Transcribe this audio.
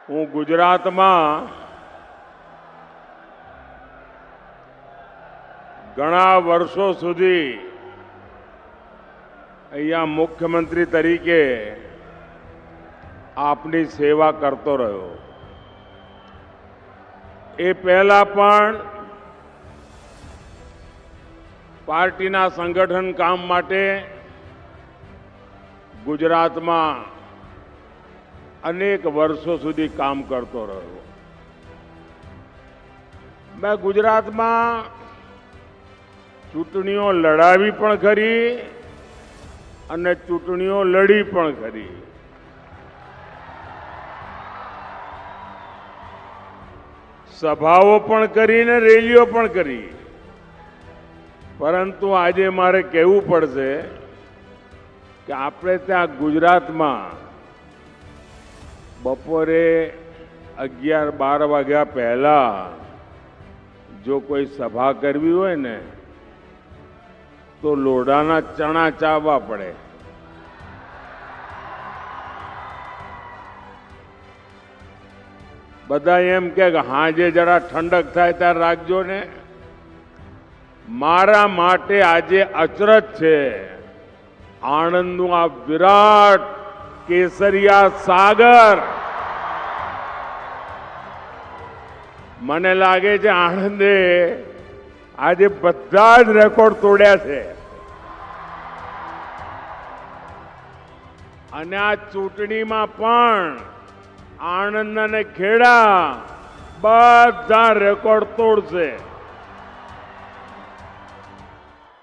હું ગુજરાતમાં ઘણા વર્ષો સુધી અહીંયા મુખ્યમંત્રી તરીકે આપની સેવા કરતો રહ્યો। એ પહેલા પણ પાર્ટીના સંગઠન કામ માટે ગુજરાતમાં અનેક વર્ષો સુધી કામ કરતો રહ્યો। મેં ગુજરાતમાં ચૂંટણીઓ લડાવી પણ ખરી અને ચૂંટણીઓ લડી પણ ખરી। સભાઓ પણ કરી ને રેલીઓ પણ કરી। પરંતુ આજે મારે કહેવું પડશે કે આપણે ત્યાં ગુજરાતમાં બપોરે 11-12 વાગ્યા પહેલા જો કોઈ સભા કરવી હોય ને તો લોઢાના ચણા ચાવવા પડે। બધા એમ કે હાજે જરા ઠંડક થાય ત્યારે રાખજો ને। મારા માટે આજે અચરજ છે આણંદનું આ વિરાટ કેસરિયા સાગર। મને લાગે છે આણંદે આજે બધા જ રેકોર્ડ તોડ્યા છે અને આ ચૂંટણીમાં પણ આણંદ અને ખેડા બધા રેકોર્ડ તોડશે।